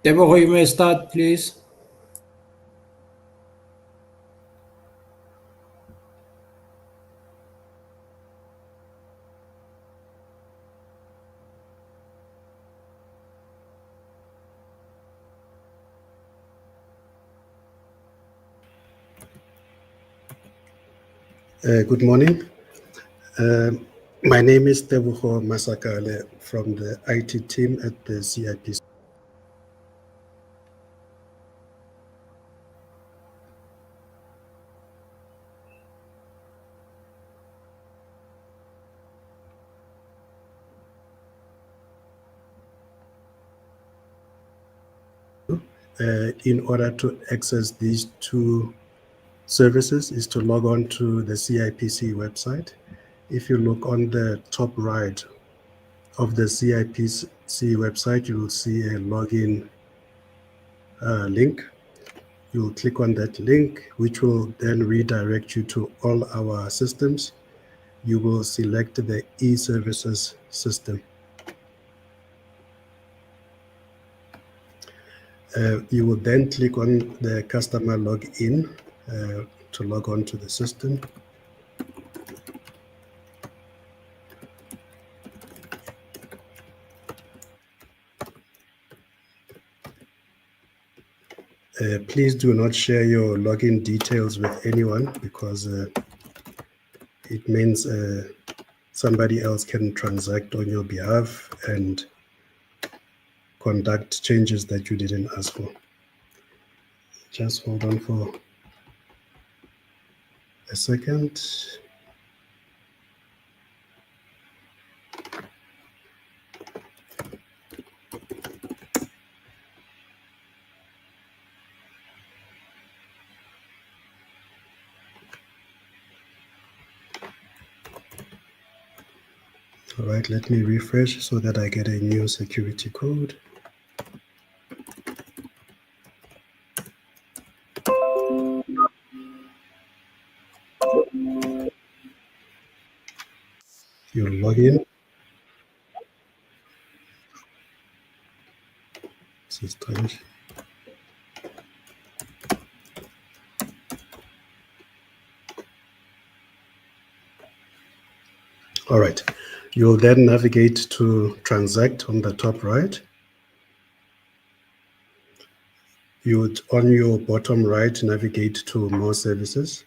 Tebogo, you may start, please. Good morning. My name is Tebogo Masakale from the IT team at the CIPC. In order to access these two services is to log on to the CIPC website. If you look on the top right of the CIPC website, you will see a login link. You'll click on that link, which will then redirect you to all our systems. You will select the e-services system. You will then click on the customer login to log on to the system. Please do not share your login details with anyone because it means somebody else can transact on your behalf and conduct changes that you didn't ask for. Just hold on for a second. All right, let me refresh so that I get a new security code. You log in. This is strange. All right, you'll then navigate to transact on the top right. You would, on your bottom right, navigate to more services.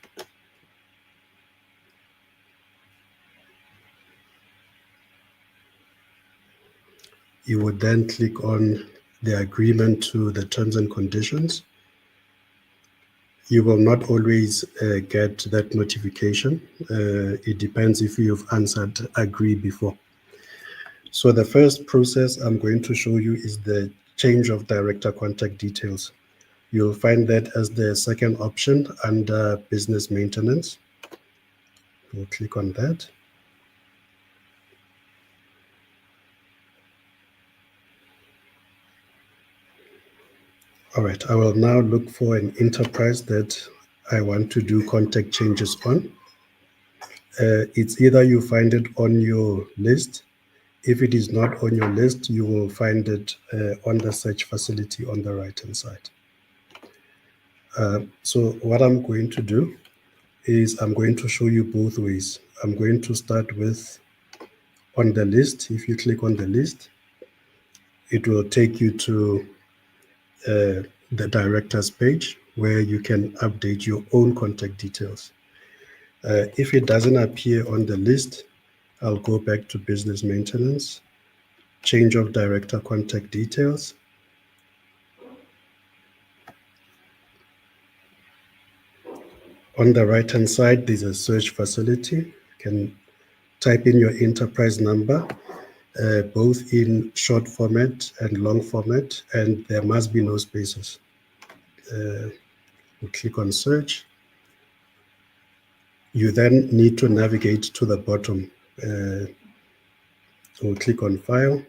You would then click on the agreement to the terms and conditions. You will not always get that notification. It depends if you've answered agree before. So the first process I'm going to show you is the change of director contact details. You'll find that as the second option under business maintenance. We'll click on that. All right, I will now look for an enterprise that I want to do contact changes on. It's either you find it on your list. If it is not on your list, you will find it on the search facility on the right-hand side. So what I'm going to do is I'm going to show you both ways. I'm going to start with on the list. If you click on the list, it will take you to the directors page where you can update your own contact details. If it doesn't appear on the list, I'll go back to business maintenance, change of director contact details. On the right-hand side, there's a search facility. You can type in your enterprise number, both in short format and long format, and there must be no spaces. We'll click on search. You then need to navigate to the bottom. We'll click on file.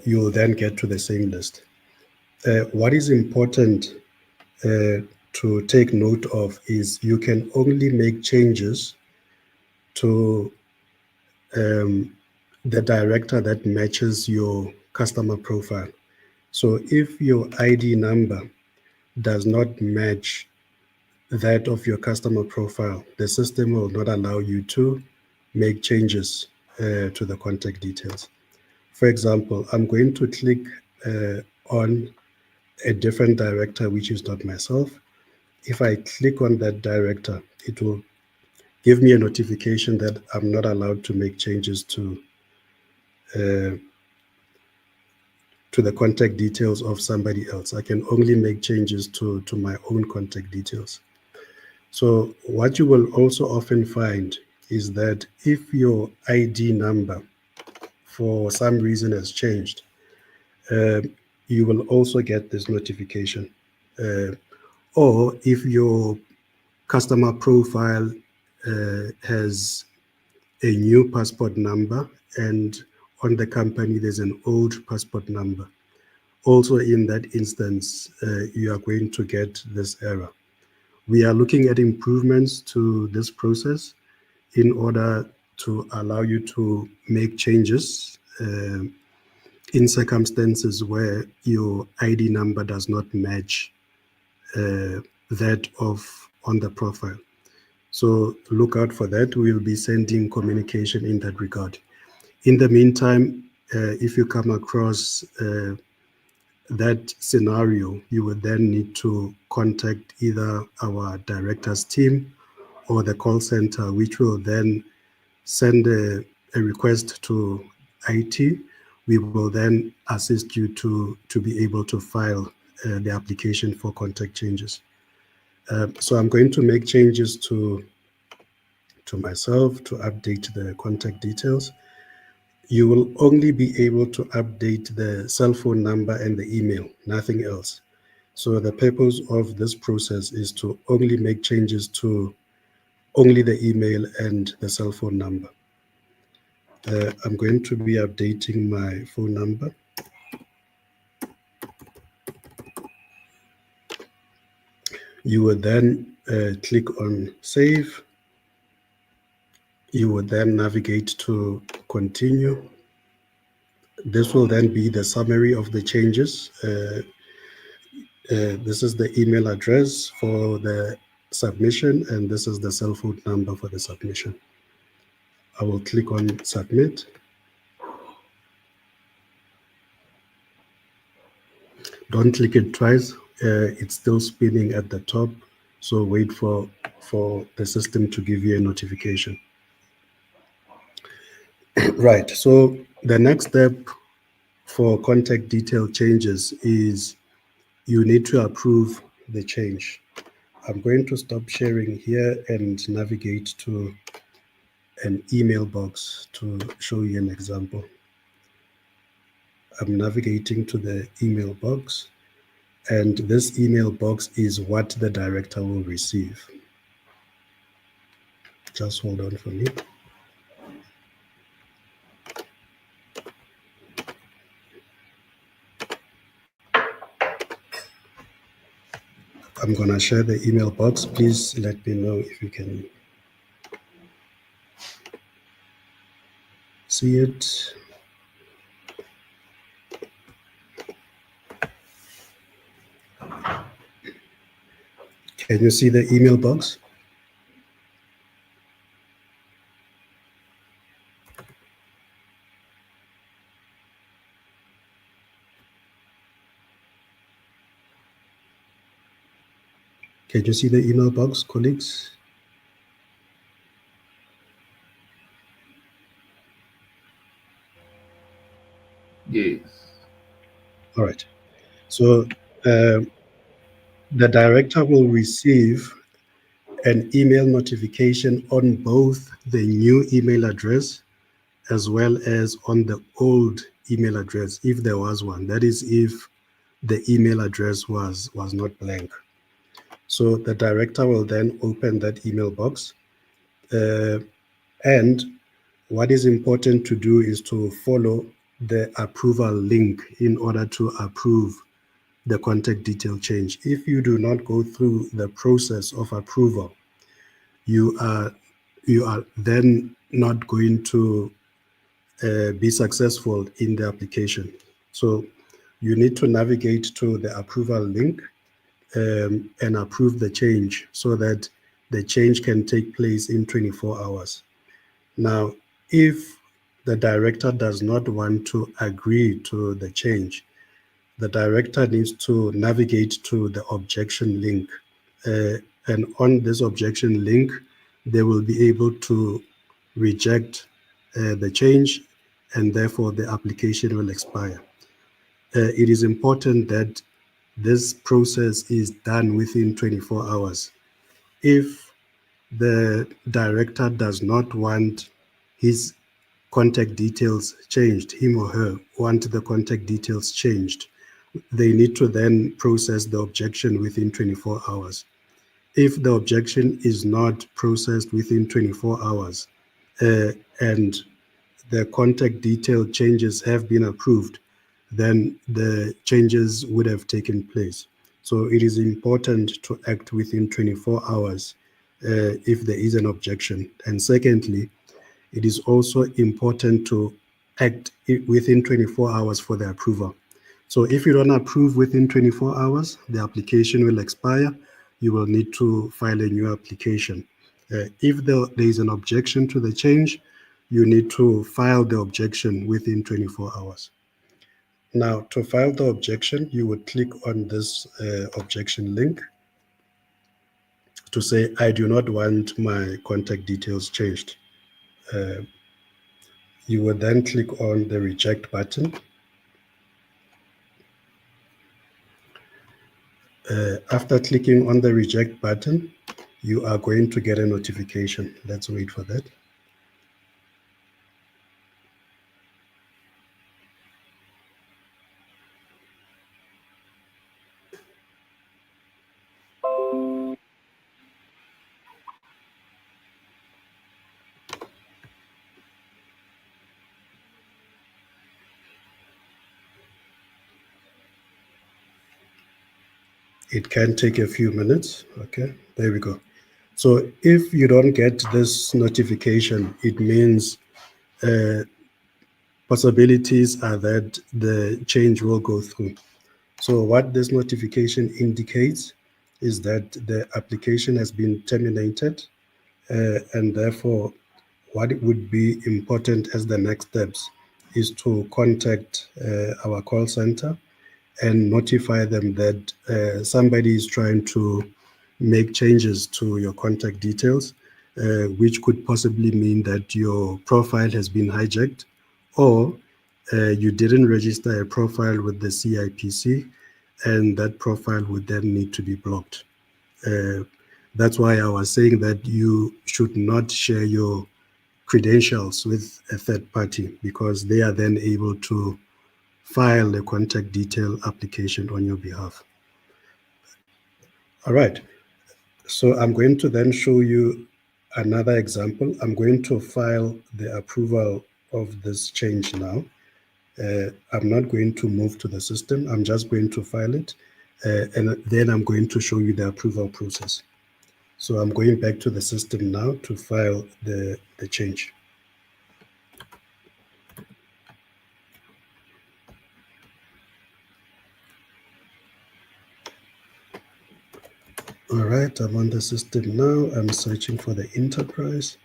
You'll then get to the same list. What is important to take note of is you can only make changes to the director that matches your customer profile. So if your ID number does not match that of your customer profile, the system will not allow you to make changes to the contact details. For example, I'm going to click on a different director, which is not myself. If I click on that director, it will give me a notification that I'm not allowed to make changes to the contact details of somebody else. I can only make changes to my own contact details. So what you will also often find is that if your ID number for some reason has changed, you will also get this notification. Or if your customer profile has a new passport number and on the company there's an old passport number, also in that instance, you are going to get this error. We are looking at improvements to this process in order to allow you to make changes in circumstances where your ID number does not match that of on the profile. So look out for that. We'll be sending communication in that regard. In the meantime, if you come across that scenario, you would then need to contact either our directors team or the call center, which will then send a request to IT. We will then assist you to be able to file the application for contact changes. So I'm going to make changes to myself to update the contact details. You will only be able to update the cell phone number and the email, nothing else. So the purpose of this process is to only make changes to only the email and the cell phone number. I'm going to be updating my phone number. You would then click on save. You would then navigate to continue. This will then be the summary of the changes. This is the email address for the submission, and this is the cell phone number for the submission. I will click on submit. Don't click it twice. It's still spinning at the top, so wait for the system to give you a notification. Right, so the next step for contact detail changes is you need to approve the change. I'm going to stop sharing here and navigate to an email box to show you an example. I'm navigating to the email box, and this email box is what the director will receive. Just hold on for me. I'm going to share the email box. Please let me know if you can see it. Can you see the email box? Can you see the email box, colleagues? Yes. All right. So the director will receive an email notification on both the new email address as well as on the old email address, if there was one. That is, if the email address was not blank. So the director will then open that email box. And what is important to do is to follow the approval link in order to approve the contact detail change. If you do not go through the process of approval, you are then not going to be successful in the application. So you need to navigate to the approval link and approve the change so that the change can take place in 24 hours. Now, if the director does not want to agree to the change, the director needs to navigate to the objection link. And on this objection link, they will be able to reject the change, and therefore the application will expire. It is important that this process is done within 24 hours. If the director does not want his contact details changed, him or her want the contact details changed, they need to then process the objection within 24 hours. If the objection is not processed within 24 hours and the contact detail changes have been approved, then the changes would have taken place. So it is important to act within 24 hours if there is an objection. And secondly, it is also important to act within 24 hours for the approval. So if you don't approve within 24 hours, the application will expire. You will need to file a new application. If there is an objection to the change, you need to file the objection within 24 hours. Now, to file the objection, you would click on this objection link to say, I do not want my contact details changed. You would then click on the reject button. After clicking on the reject button, you are going to get a notification. Let's wait for that. It can take a few minutes. Okay, there we go. So if you don't get this notification, it means possibilities are that the change will go through. So what this notification indicates is that the application has been terminated, and therefore what would be important as the next steps is to contact our call center and notify them that somebody is trying to make changes to your contact details, which could possibly mean that your profile has been hijacked, or you didn't register a profile with the CIPC, and that profile would then need to be blocked. That's why I was saying that you should not share your credentials with a third party, because they are then able to file a contact detail application on your behalf. All right. So I'm going to then show you another example. I'm going to file the approval of this change now. I'm not going to move to the system. I'm just going to file it. And then I'm going to show you the approval process. So I'm going back to the system now to file the change. All right, I'm on the system now. I'm searching for the enterprise.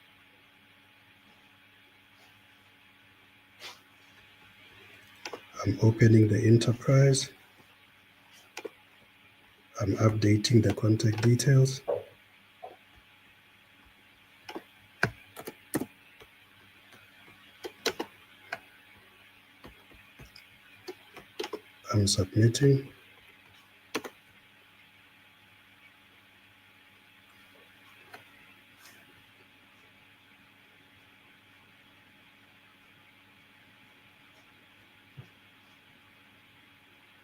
I'm opening the enterprise. I'm updating the contact details. I'm submitting.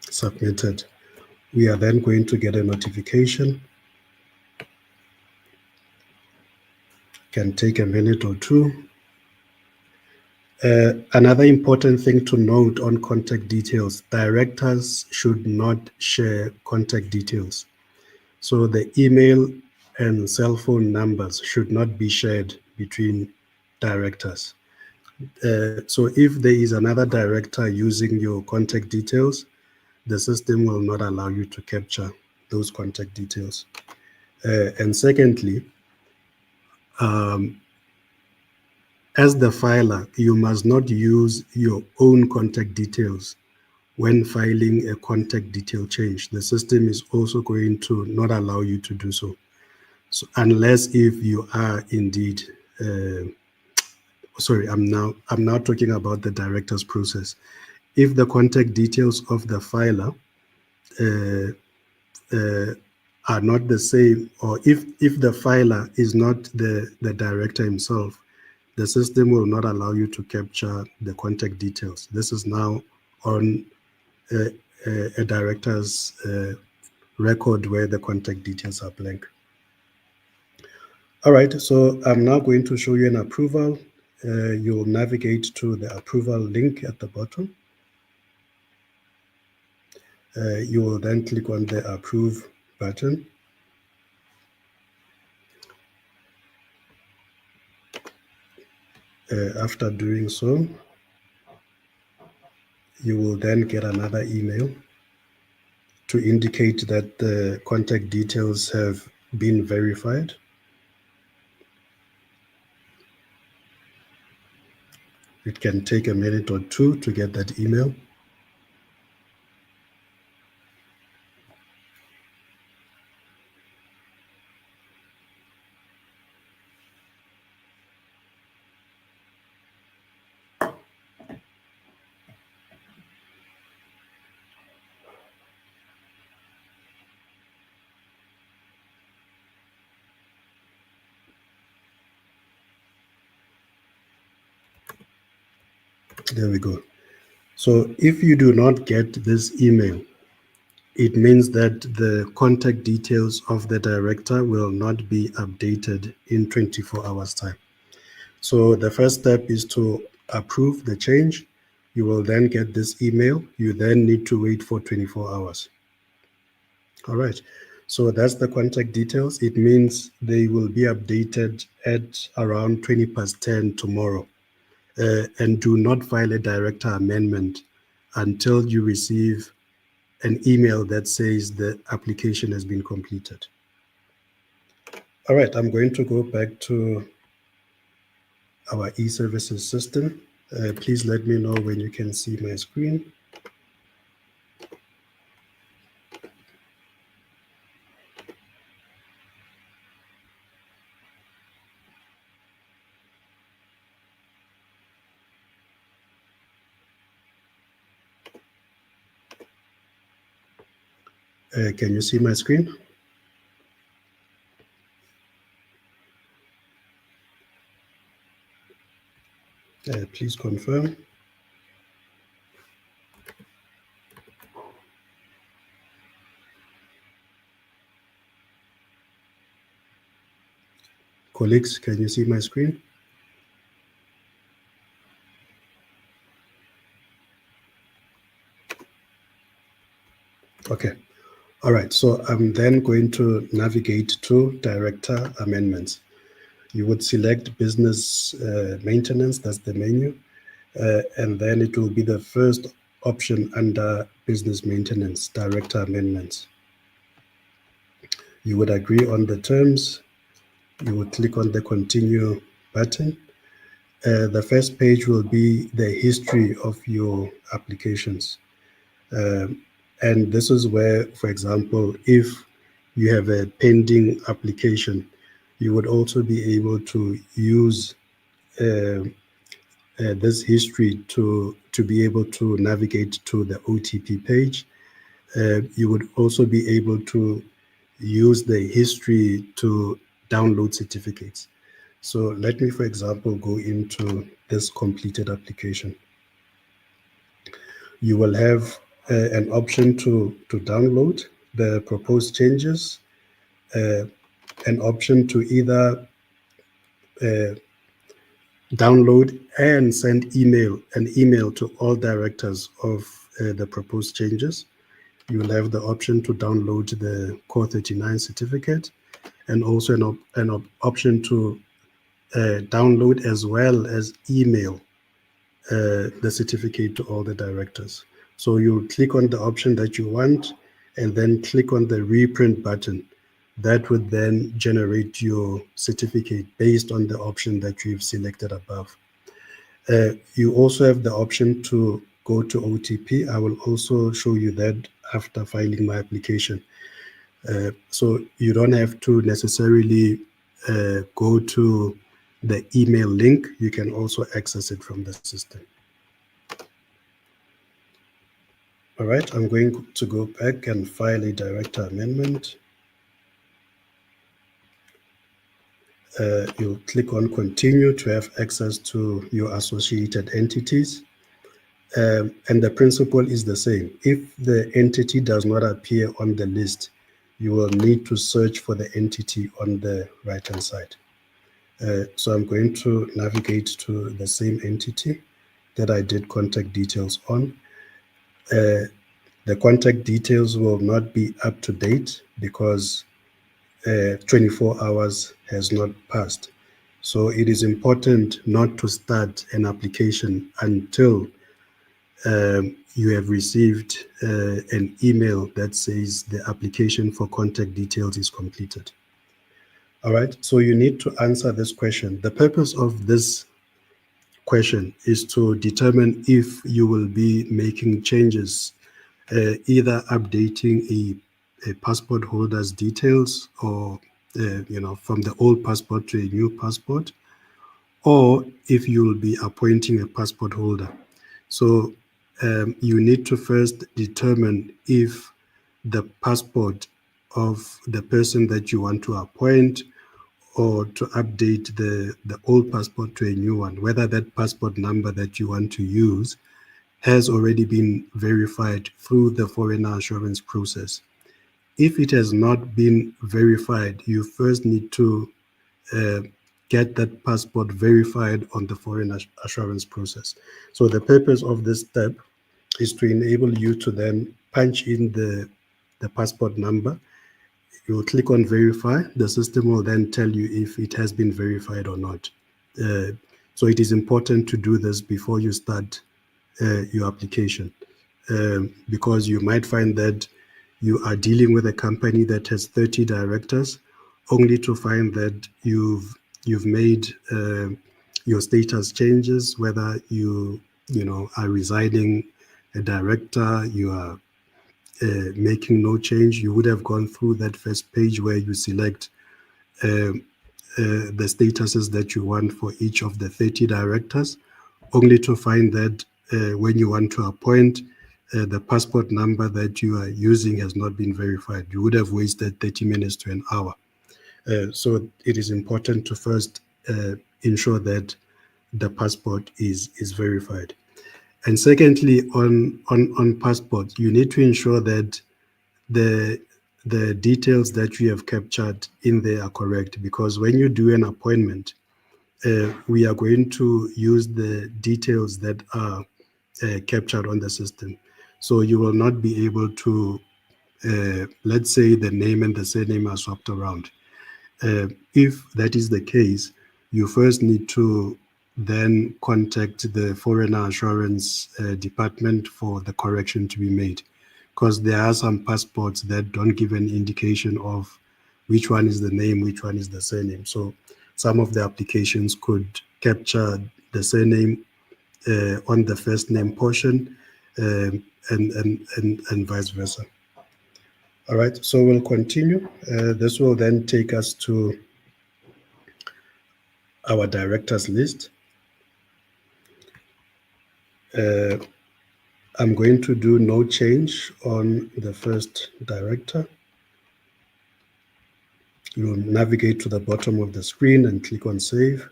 Submitted. We are then going to get a notification. Can take a minute or two. Another important thing to note on contact details: directors should not share contact details. So the email and cell phone numbers should not be shared between directors. So if there is another director using your contact details, the system will not allow you to capture those contact details. And secondly, as the filer, you must not use your own contact details when filing a contact detail change. The system is also going to not allow you to do so. So unless if you are indeed, sorry, I'm now talking about the director's process. If the contact details of the filer are not the same, or if the filer is not the director himself, the system will not allow you to capture the contact details. This is now on a director's record where the contact details are blank. All right, so I'm now going to show you an approval. You'll navigate to the approval link at the bottom. You will then click on the approve button. After doing so, you will then get another email to indicate that the contact details have been verified. It can take a minute or two to get that email. There we go. So if you do not get this email, it means that the contact details of the director will not be updated in 24 hours time. So the first step is to approve the change. You will then get this email. You then need to wait for 24 hours. All right. So that's the contact details. It means they will be updated at around 10:20 tomorrow. And do not file a director amendment until you receive an email that says the application has been completed. All right, I'm going to go back to our e-services system. Please let me know when you can see my screen. Can you see my screen? Please confirm. Colleagues, can you see my screen? Okay. All right, so I'm then going to navigate to director amendments. You would select business maintenance, that's the menu, and then it will be the first option under business maintenance, director amendments. You would agree on the terms. You would click on the continue button. The first page will be the history of your applications. And this is where, for example, if you have a pending application, you would also be able to use this history to be able to navigate to the OTP page. You would also be able to use the history to download certificates. So let me, for example, go into this completed application. You will have an option to download the proposed changes, an option to either download and send an email to all directors of the proposed changes. You will have the option to download the Core 39 certificate, and also an option to download as well as email the certificate to all the directors. So you click on the option that you want and then click on the reprint button. That would then generate your certificate based on the option that you've selected above. You also have the option to go to OTP. I will also show you that after filing my application. So you don't have to necessarily go to the email link. You can also access it from the system. All right, I'm going to go back and file a director amendment. You click on continue to have access to your associated entities. And the principle is the same. If the entity does not appear on the list, you will need to search for the entity on the right-hand side. So I'm going to navigate to the same entity that I did contact details on. The contact details will not be up to date because 24 hours has not passed. So it is important not to start an application until you have received an email that says the application for contact details is completed. All right, so you need to answer this question. The purpose of this question is to determine if you will be making changes, either updating a passport holder's details or from the old passport to a new passport, or if you will be appointing a passport holder. So you need to first determine if the passport of the person that you want to appoint or to update the old passport to a new one, whether that passport number that you want to use has already been verified through the foreigner assurance process. If it has not been verified, you first need to get that passport verified on the foreign assurance process. So the purpose of this step is to enable you to then punch in the passport number. You will click on verify. The system will then tell you if it has been verified or not. So it is important to do this before you start your application, because you might find that you are dealing with a company that has 30 directors, only to find that you've made your status changes, whether you are resigning a director, you are making no change. You would have gone through that first page where you select the statuses that you want for each of the 30 directors, only to find that when you want to appoint, the passport number that you are using has not been verified. You would have wasted 30 minutes to an hour. So it is important to first ensure that the passport is verified. And secondly, on passports, you need to ensure that the details that you have captured in there are correct, because when you do an appointment, we are going to use the details that are captured on the system. So you will not be able to, let's say the name and the surname are swapped around. If that is the case, you first need to then contact the Foreigner Assurance Department for the correction to be made, because there are some passports that don't give an indication of which one is the name, which one is the surname. So some of the applications could capture the surname on the first name portion, and vice versa. All right, so we'll continue. This will then take us to our directors list. I'm going to do no change on the first director. You'll navigate to the bottom of the screen and click on save.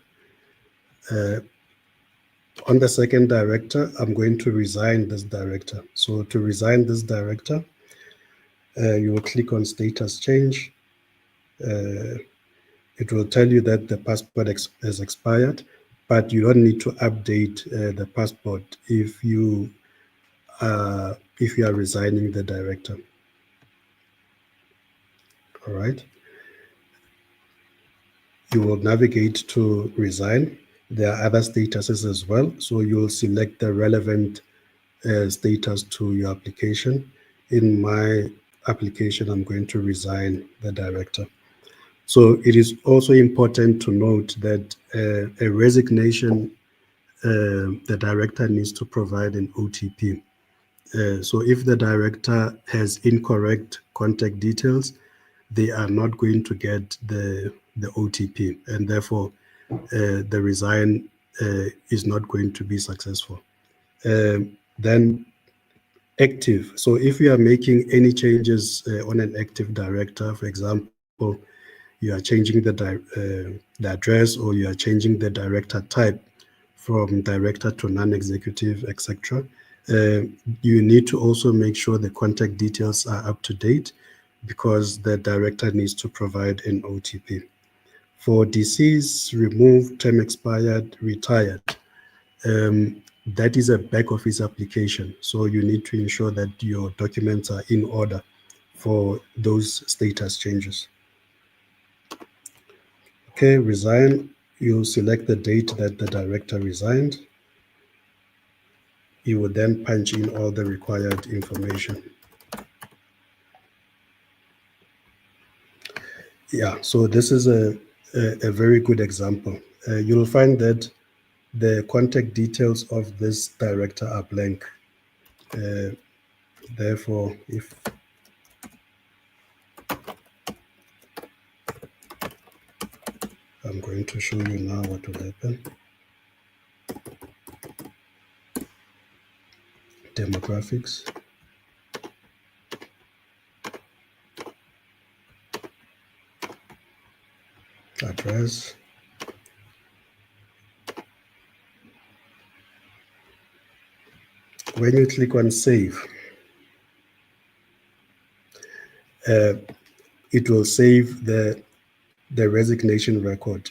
On the second director, I'm going to resign this director. So to resign this director, you will click on status change. It will tell you that the passport has expired, but you don't need to update the passport if you are resigning the director. All right. You will navigate to resign. There are other statuses as well. So you'll select the relevant status to your application. In my application, I'm going to resign the director. So it is also important to note that a resignation, the director needs to provide an OTP. So if the director has incorrect contact details, they are not going to get the OTP, and therefore the resign is not going to be successful. Then active. So if you are making any changes on an active director, for example, you are changing the address, or you are changing the director type from director to non-executive, etc. You need to also make sure the contact details are up to date, because the director needs to provide an OTP. For deceased, removed, term expired, retired, that is a back office application. So you need to ensure that your documents are in order for those status changes. Okay, resign. You select the date that the director resigned. You would then punch in all the required information. Yeah, so this is a very good example. You'll find that the contact details of this director are blank. Therefore, if I'm going to show you now what will happen. Demographics. Address. When you click on save, it will save the resignation record.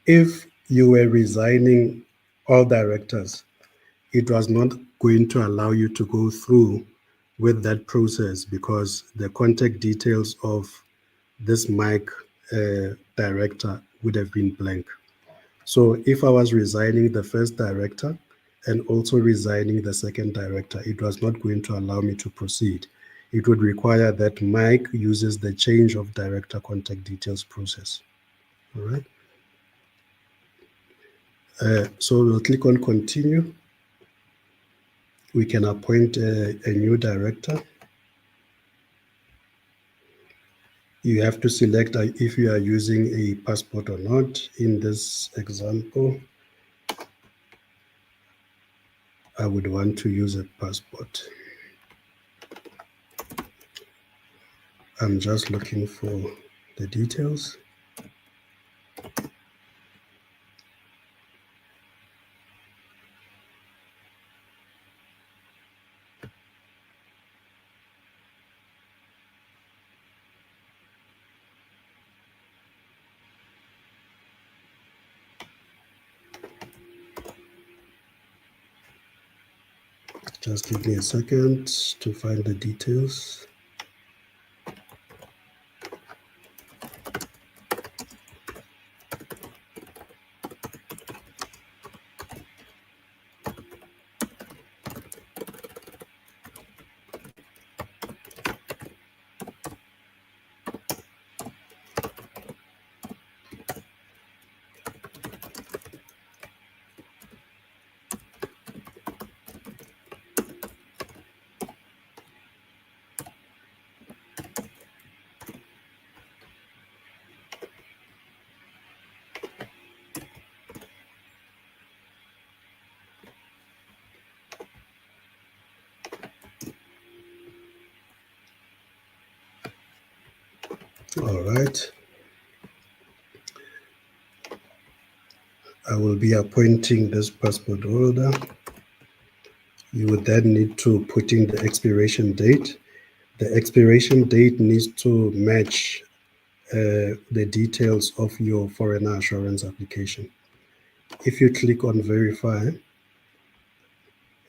If you were resigning all directors, it was not going to allow you to go through with that process, because the contact details of this Mike director would have been blank. So if I was resigning the first director and also resigning the second director, it was not going to allow me to proceed. It would require that Mike uses the change of director contact details process. All right. So we'll click on continue. We can appoint a new director. You have to select if you are using a passport or not. In this example, I would want to use a passport. I'm just looking for the details. Just give me a second to find the details. All right. I will be appointing this passport holder. You would then need to put in the expiration date. The expiration date needs to match the details of your foreigner assurance application. If you click on verify,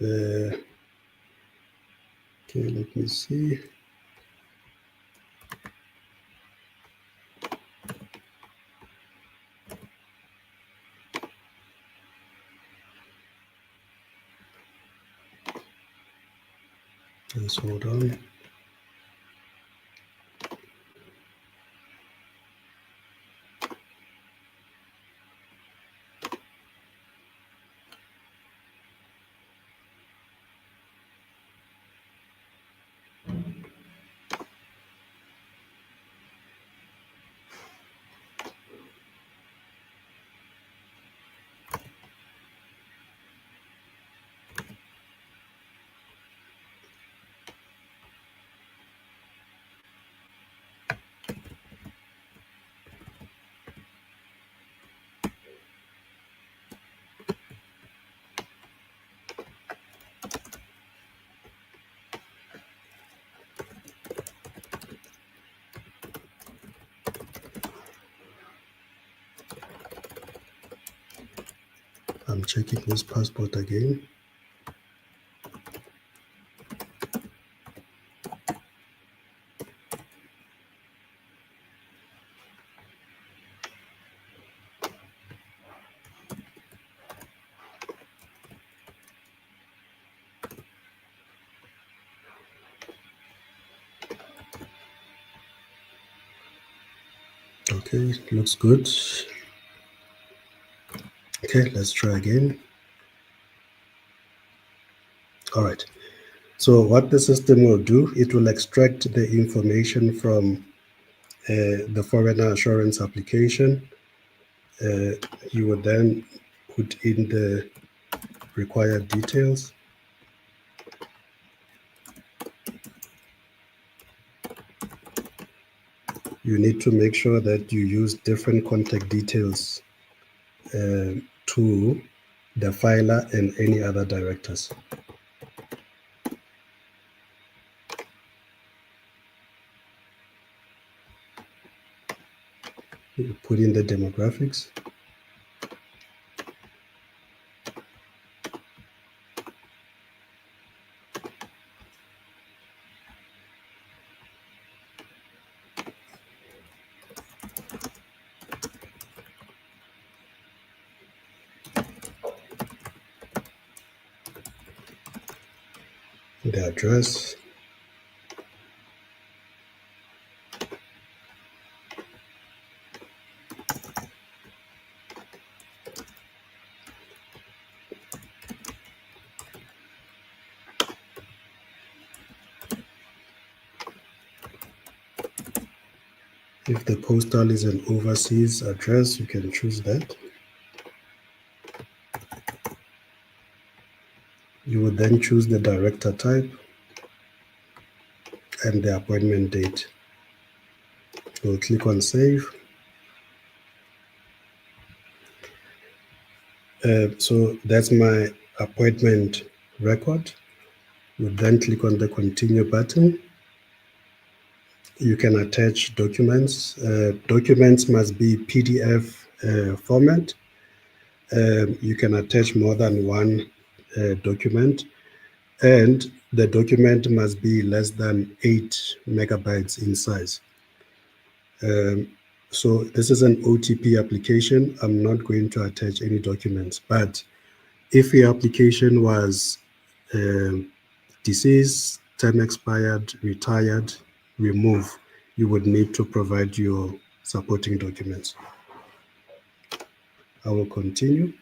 okay, let me see. Let's hold on. I'm checking this passport again. Okay, looks good. Okay, let's try again. All right. So what the system will do, it will extract the information from the foreigner assurance application. You will then put in the required details. You need to make sure that you use different contact details to the filer and any other directors. You put in the demographics. The address. If the postal is an overseas address, you can choose that. You would then choose the director type and the appointment date. We'll click on save. So that's my appointment record. We'll then click on the continue button. You can attach documents. Documents must be PDF format. You can attach more than one document, and the document must be less than 8 megabytes in size. So this is an OTP application. I'm not going to attach any documents, but if your application was deceased, term expired, retired, remove, you would need to provide your supporting documents. I will continue.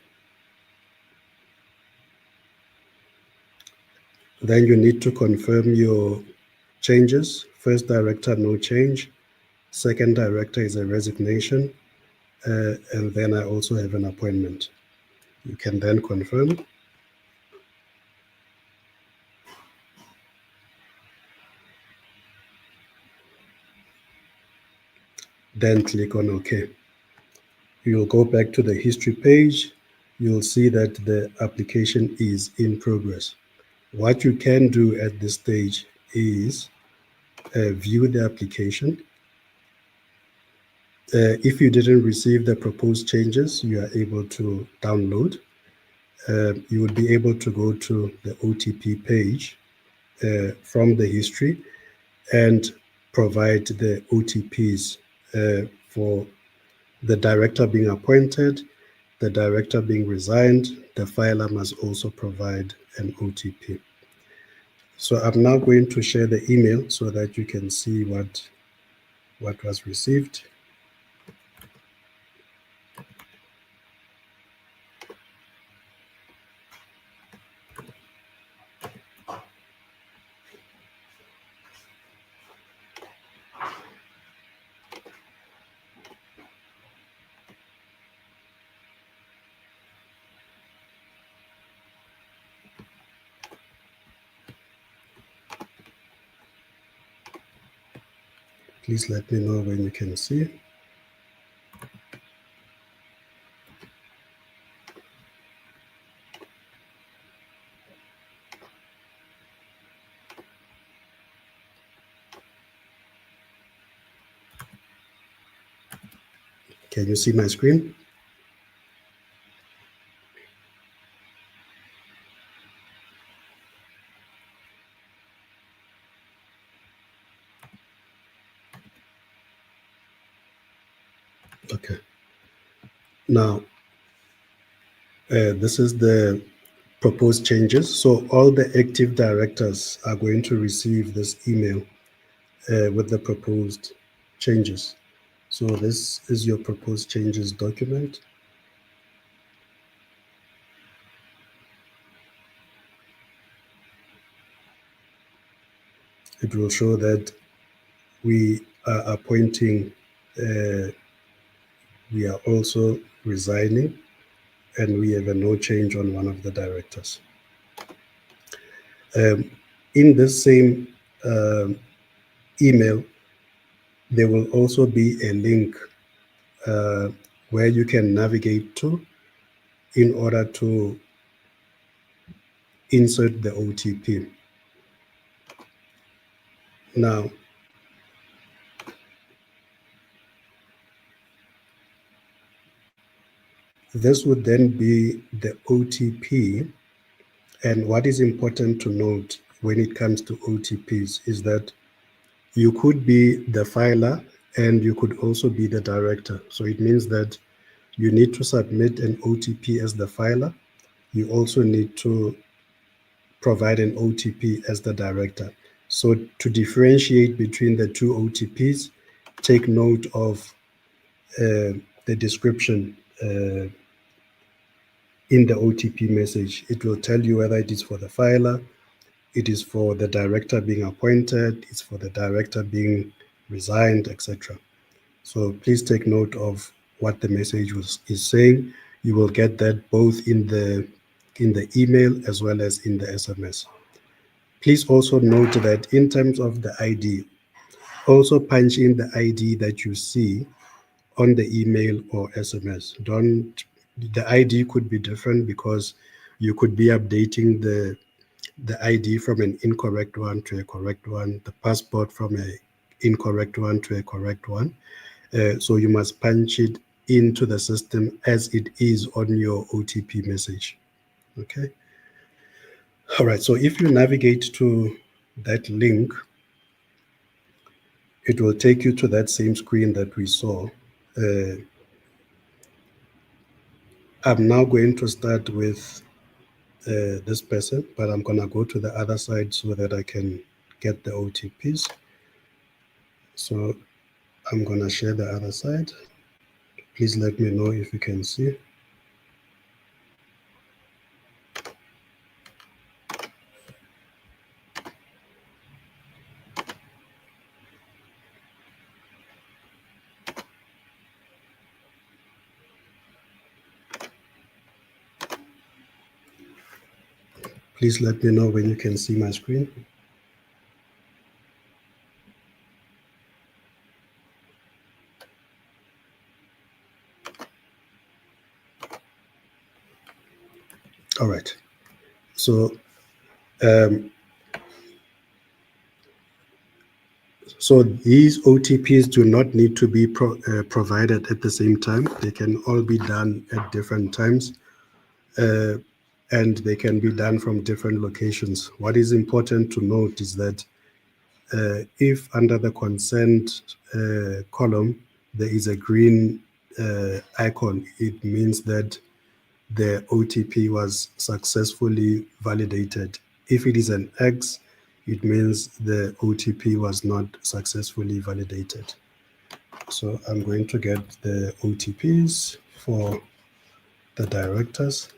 Then you need to confirm your changes. First director, no change. Second director is a resignation. And then I also have an appointment. You can then confirm. Then click on OK. You'll go back to the history page. You'll see that the application is in progress. What you can do at this stage is view the application. If you didn't receive the proposed changes, you are able to download. You would be able to go to the OTP page from the history and provide the OTPs for the director being appointed, the director being resigned. The filer must also provide an OTP. So I'm now going to share the email so that you can see what was received. Please let me know when you can see. Can you see my screen? Okay. Now, this is the proposed changes. So all the active directors are going to receive this email with the proposed changes. So this is your proposed changes document. It will show that we are appointing, we are also resigning, and we have a no change on one of the directors. In this same email, there will also be a link where you can navigate to in order to insert the OTP. Now, this would then be the OTP. And what is important to note when it comes to OTPs is that you could be the filer and you could also be the director. So it means that you need to submit an OTP as the filer. You also need to provide an OTP as the director. So to differentiate between the two OTPs, take note of the description in the OTP message. It will tell you whether it is for the filer, it is for the director being appointed, it's for the director being resigned, etc. So please take note of what the message is saying. You will get that both in the email as well as in the SMS. Please also note that in terms of the ID, also punch in the ID that you see on the email or SMS. The ID could be different because you could be updating the ID from an incorrect one to a correct one, the passport from an incorrect one to a correct one. So you must punch it into the system as it is on your OTP message. Okay. All right. So if you navigate to that link, it will take you to that same screen that we saw. I'm now going to start with this person, but I'm going to go to the other side so that I can get the OTPs. So I'm going to share the other side. Please let me know if you can see. Please let me know when you can see my screen. All right. So, so these OTPs do not need to be provided at the same time. They can all be done at different times, and they can be done from different locations. What is important to note is that if under the consent column, there is a green icon, it means that the OTP was successfully validated. If it is an X, it means the OTP was not successfully validated. So I'm going to get the OTPs for the directors.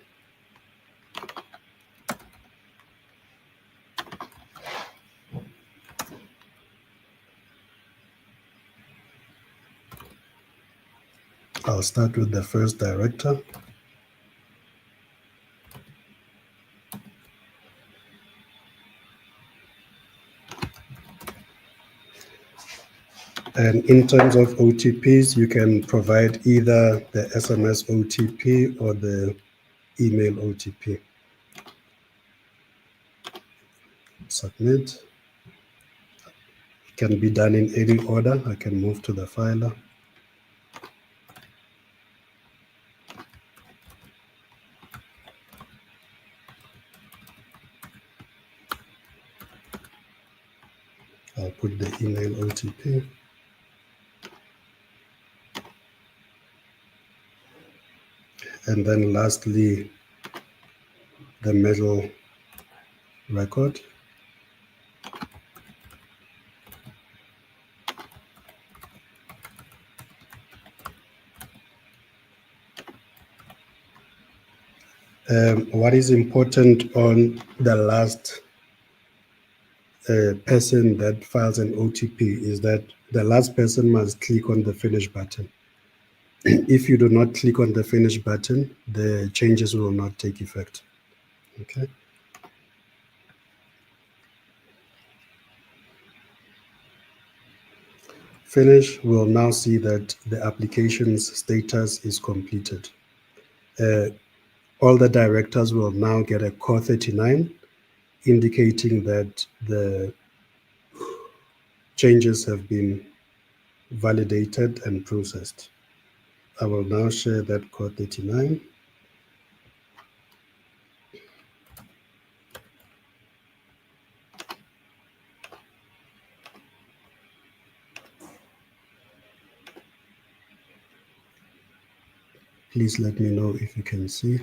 I'll start with the first director. And in terms of OTPs, you can provide either the SMS OTP or the email OTP. Submit. It can be done in any order. I can move to the filer. I'll put the email OTP. And then lastly, the middle record. What is important on the last person that files an OTP is that the last person must click on the finish button. If you do not click on the finish button, the changes will not take effect. Okay. Finish will now see that the application's status is completed. All the directors will now get a core 39 indicating that the changes have been validated and processed. I will now share that core 39. Please let me know if you can see.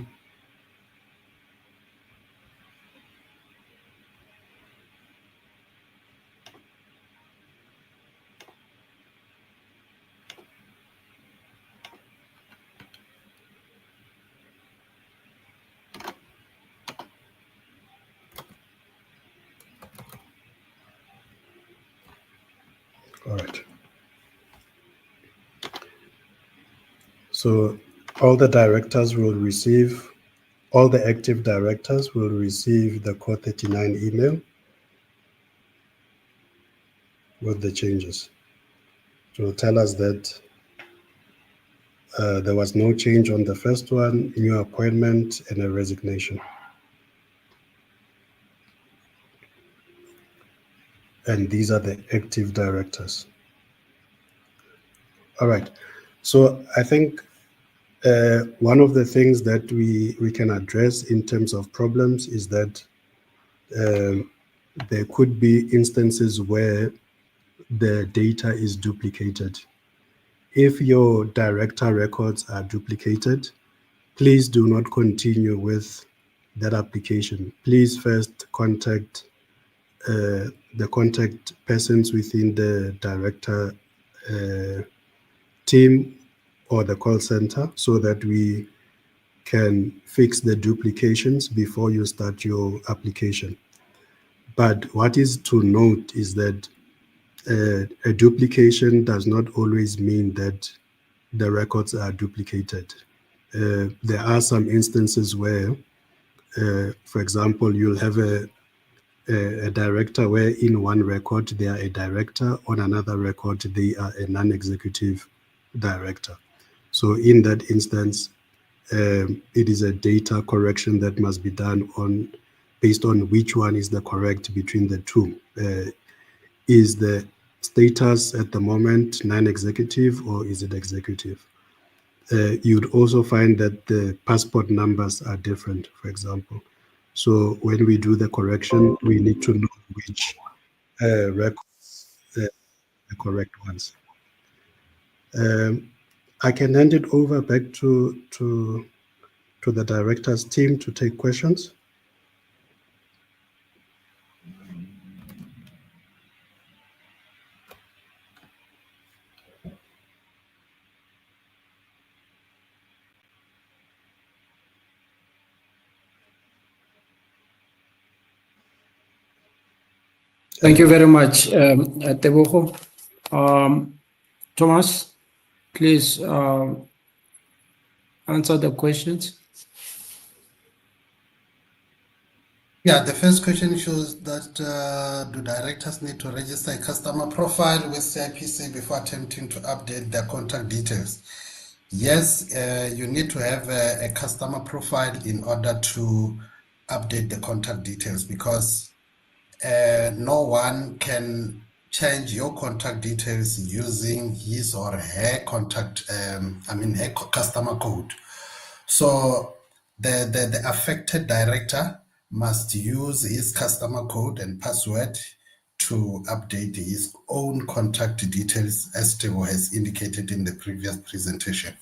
All right. So all the directors will receive, all the active directors will receive the core 39 email with the changes. It will tell us that there was no change on the first one, new appointment, and a resignation. And these are the active directors. All right. So I think one of the things that we can address in terms of problems is that there could be instances where the data is duplicated. If your director records are duplicated, please do not continue with that application. Please first contact the contact persons within the director team or the call center so that we can fix the duplications before you start your application. But what is to note is that a duplication does not always mean that the records are duplicated. There are some instances where, for example, you'll have a director where in one record they are a director, on another record they are a non-executive director. So in that instance, it is a data correction that must be done based on which one is the correct between the two. Is the status at the moment non-executive or is it executive? You'd also find that the passport numbers are different, for example. So when we do the correction, we need to know which records the correct ones. I can hand it over back to the director's team to take questions. Thank you very much, Tebogo. Thomas, please answer the questions. Yeah, the first question shows that do directors need to register a customer profile with CIPC before attempting to update their contact details? Yes, you need to have a customer profile in order to update the contact details, because no one can change your contact details using his or her contact, her customer code. So the affected director must use his customer code and password to update his own contact details, as Tebo has indicated in the previous presentation.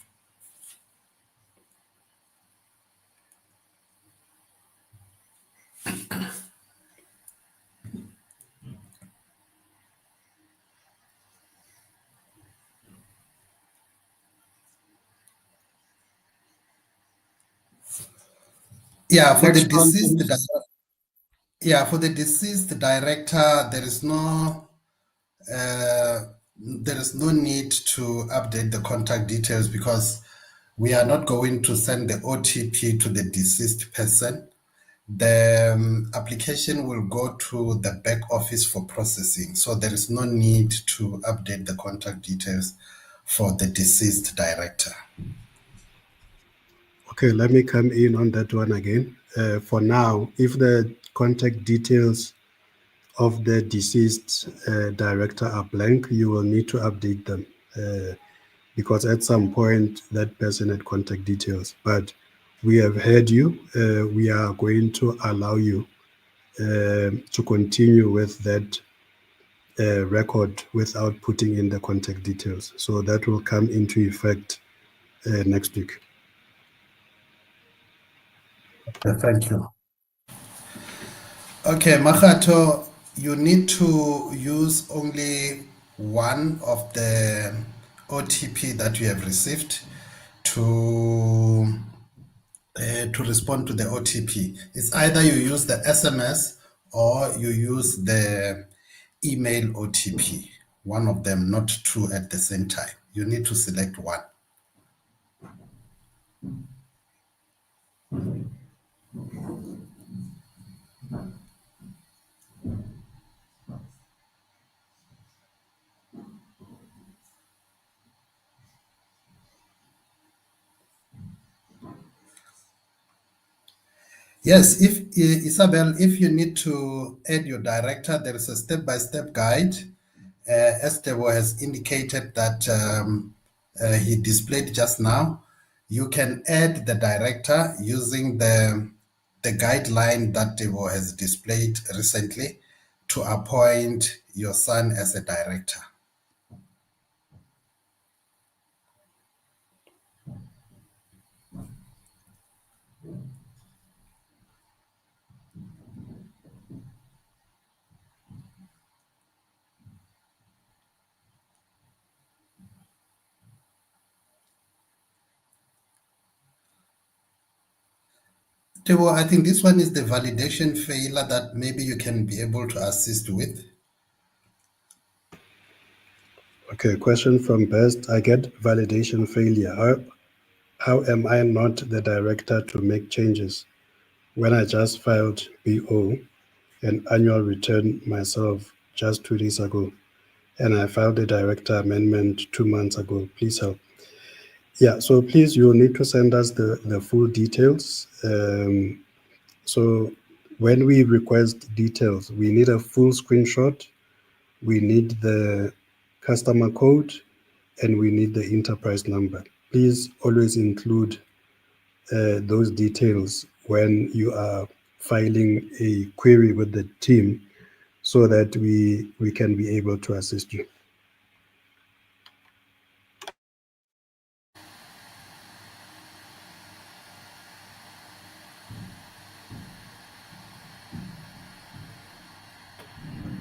Yeah, for the Next one, deceased please. for the deceased director, there is no need to update the contact details, because we are not going to send the OTP to the deceased person. The application will go to the back office for processing, so there is no need to update the contact details for the deceased director. Okay, let me come in on that one again. For now, if the contact details of the deceased director are blank, you will need to update them because at some point that person had contact details. But we have heard you. We are going to allow you to continue with that record without putting in the contact details. So that will come into effect next week. Thank you. Okay, Makhato, you need to use only one of the OTP that you have received to respond to the OTP. It's either you use the SMS or you use the email OTP. One of them, not two at the same time. You need to select one. Yes, if Isabel, if you need to add your director, there is a step-by-step guide. As Tebo has indicated that he displayed just now, you can add the director using the guideline that Tebo has displayed recently to appoint your son as a director. Tebo, I think this one is the validation failure that maybe you can be able to assist with. Okay, question from Best. I get validation failure. How am I not the director to make changes when I just filed BO and annual return myself just 2 days ago, and I filed a director amendment 2 months ago? Please help. Yeah, so please, you'll need to send us the full details. So when we request details, we need a full screenshot, we need the customer code, and we need the enterprise number. Please always include those details when you are filing a query with the team so that we can be able to assist you.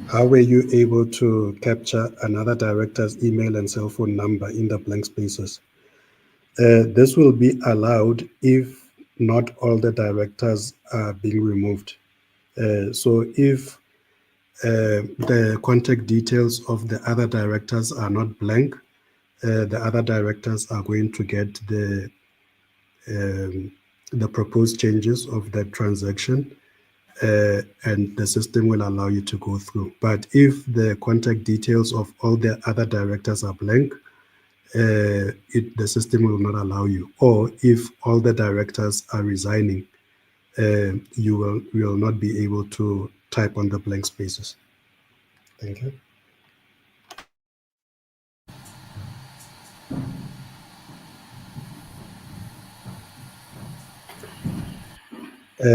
How were you able to capture another director's email and cell phone number in the blank spaces? This will be allowed if not all the directors are being removed. So if the contact details of the other directors are not blank. The other directors are going to get the proposed changes of that transaction, and the system will allow you to go through. But if the contact details of all the other directors are blank, the system will not allow you. Or if all the directors are resigning, you will not be able to type on the blank spaces. Thank you.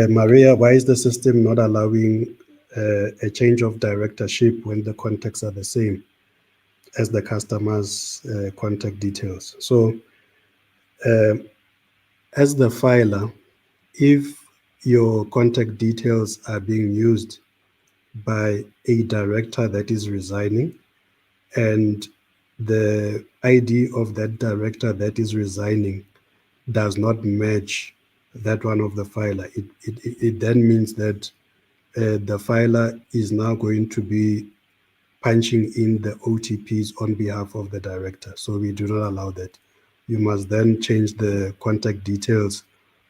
Maria, why is the system not allowing a change of directorship when the contacts are the same as the customer's contact details? So as the filer, if your contact details are being used by a director that is resigning, and the ID of that director that is resigning does not match that one of the filer, it then means that the filer is now going to be punching in the OTPs on behalf of the director. So we do not allow that. You must then change the contact details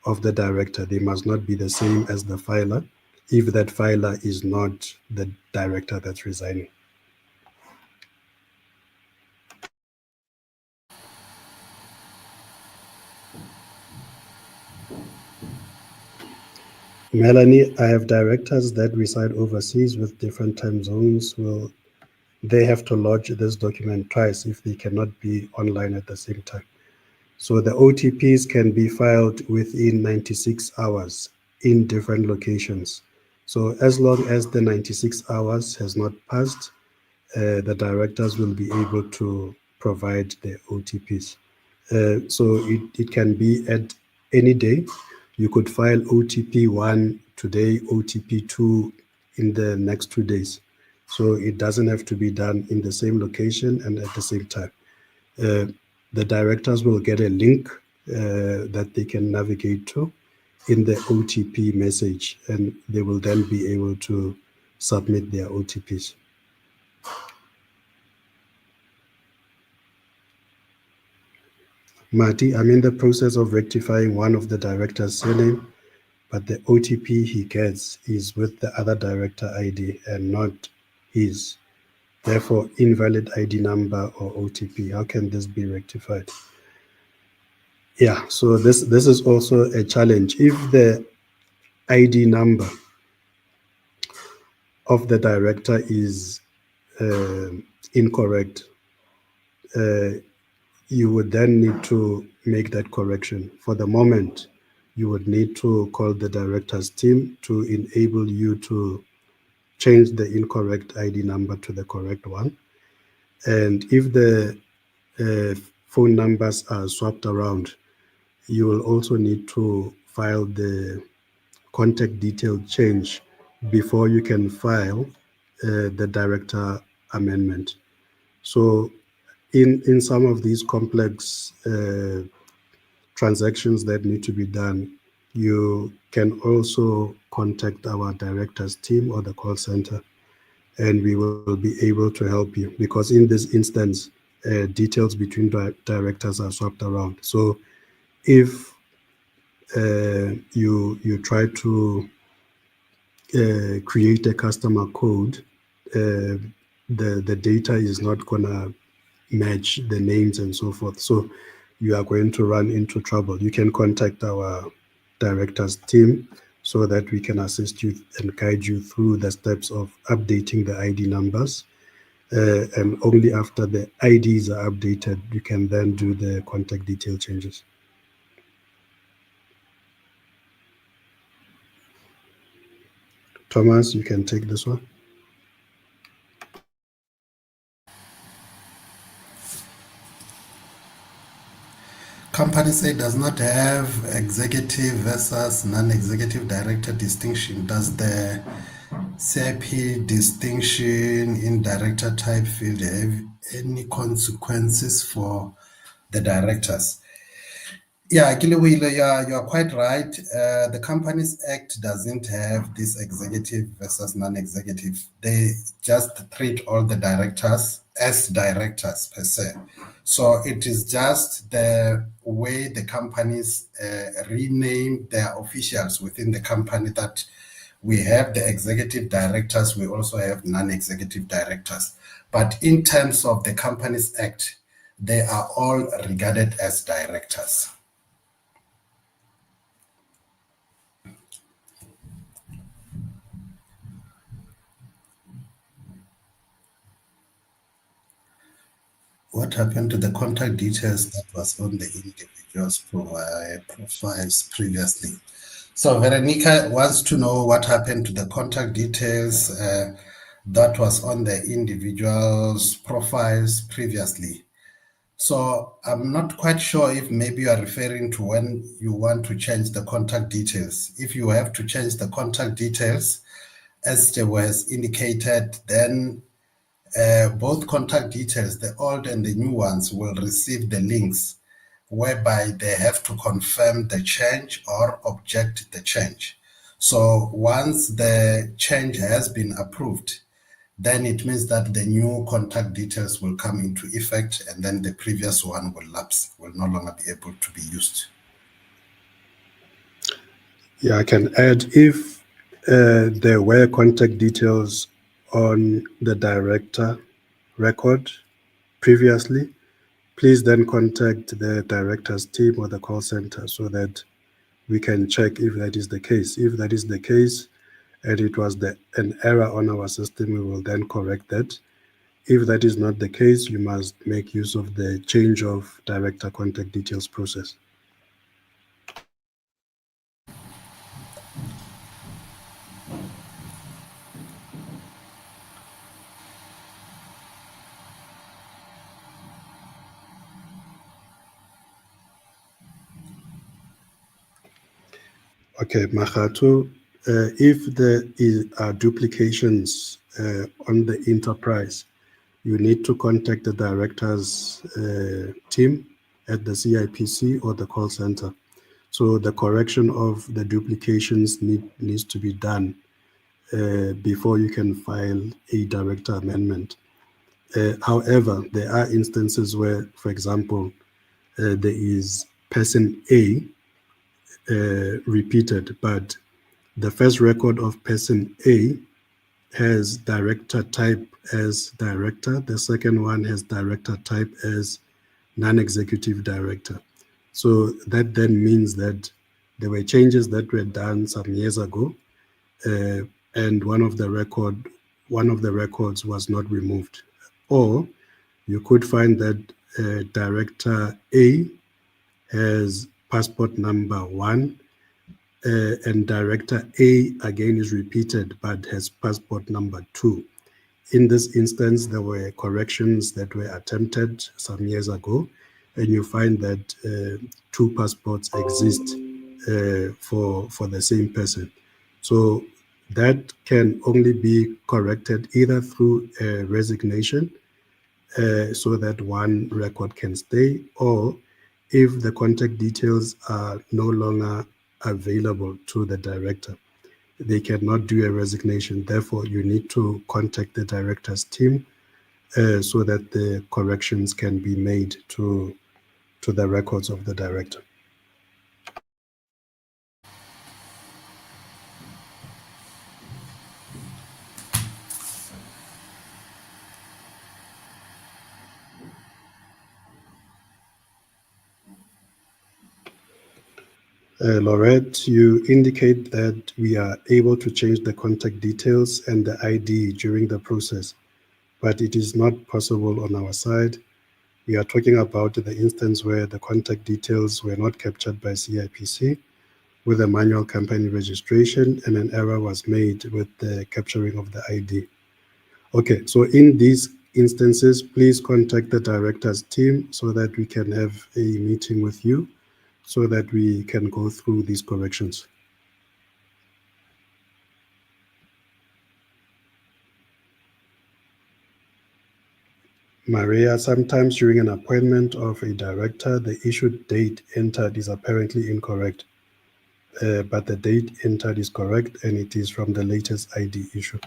of the director. They must not be the same as the filer if that filer is not the director that's resigning. Melanie, I have directors that reside overseas with different time zones. Will they have to lodge this document twice if they cannot be online at the same time? So the OTPs can be filed within 96 hours in different locations. So as long as the 96 hours has not passed, the directors will be able to provide the OTPs. So it can be at any day. You could file OTP 1 today, OTP 2 in the next 2 days. So it doesn't have to be done in the same location and at the same time. The directors will get a link that they can navigate to in the OTP message, and they will then be able to submit their OTPs. Marty, I'm in the process of rectifying one of the director's surname, but the OTP he gets is with the other director ID and not his. Therefore, invalid ID number or OTP. How can this be rectified? Yeah, so this is also a challenge. If the ID number of the director is incorrect, you would then need to make that correction. For the moment, you would need to call the director's team to enable you to change the incorrect ID number to the correct one. And if the phone numbers are swapped around, you will also need to file the contact detail change before you can file the director amendment. So in some of these complex transactions that need to be done, you can also contact our directors team or the call center, and we will be able to help you, because in this instance, details between directors are swapped around. So if you try to create a customer code, the data is not gonna match the names and so forth. So you are going to run into trouble. You can contact our directors team so that we can assist you and guide you through the steps of updating the ID numbers. And only after the IDs are updated, you can then do the contact detail changes. Thomas, you can take this one. Company say does not have executive versus non-executive director distinction. Does the CIP distinction in director type field have any consequences for the directors? Yeah, Kilewile, you're quite right. The Companies Act doesn't have this executive versus non-executive. They just treat all the directors as directors per se. So it is just the way the companies rename their officials within the company that we have the executive directors, we also have non-executive directors. But in terms of the Companies Act, they are all regarded as directors. What happened to the contact details that was on the individual's profiles previously? So Veronica wants to know what happened to the contact details that was on the individual's profiles previously. So I'm not quite sure if maybe you are referring to when you want to change the contact details. If you have to change the contact details, as there was indicated, then both contact details, the old and the new ones, will receive the links whereby they have to confirm the change or object the change. So once the change has been approved, then it means that the new contact details will come into effect and then the previous one will lapse, will no longer be able to be used. Yeah, I can add, if there were contact details on the director record previously, please then contact the director's team or the call center so that we can check if that is the case. If that is the case and it was an error on our system, we will then correct that. If that is not the case, you must make use of the change of director contact details process. Okay, Makhato, if there are duplications on the enterprise, you need to contact the director's team at the CIPC or the call center. So the correction of the duplications needs to be done before you can file a director amendment. However, there are instances where, for example, there is person A repeated, but the first record of person A has director type as director. The second one has director type as non-executive director. So that then means that there were changes that were done some years ago, and one of the records was not removed. Or you could find that director A has passport number 1, and director A again is repeated but has passport number 2. In this instance, there were corrections that were attempted some years ago, and you find that 2 passports exist for the same person. So that can only be corrected either through a resignation so that one record can stay, or if the contact details are no longer available to the director, they cannot do a resignation. Therefore, you need to contact the director's team so that the corrections can be made to the records of the director. Laurette, you indicate that we are able to change the contact details and the ID during the process, but it is not possible on our side. We are talking about the instance where the contact details were not captured by CIPC with a manual company registration and an error was made with the capturing of the ID. Okay, so in these instances, please contact the director's team so that we can have a meeting with you so that we can go through these corrections. Maria, sometimes during an appointment of a director, the issued date entered is apparently incorrect, but the date entered is correct and it is from the latest ID issue.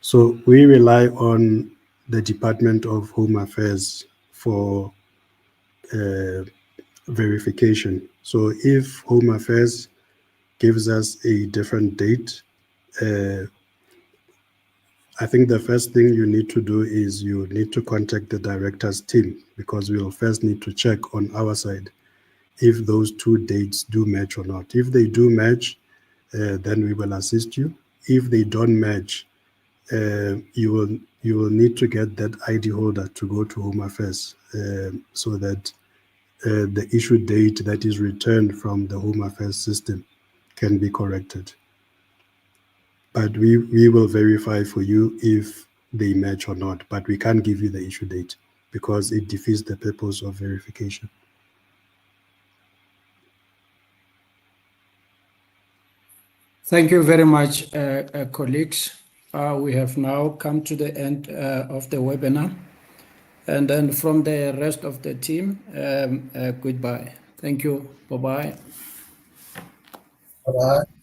So we rely on the Department of Home Affairs for verification. So if Home Affairs gives us a different date, I think the first thing you need to do is you need to contact the director's team, because we'll first need to check on our side if those two dates do match or not. If they do match, then we will assist you. If they don't match, you will need to get that ID holder to go to Home Affairs so that the issue date that is returned from the Home Affairs system can be corrected. But we will verify for you if they match or not, but we can't give you the issue date because it defeats the purpose of verification. Thank you very much, colleagues. We have now come to the end of the webinar. And then from the rest of the team, goodbye. Thank you. Bye-bye. Bye-bye.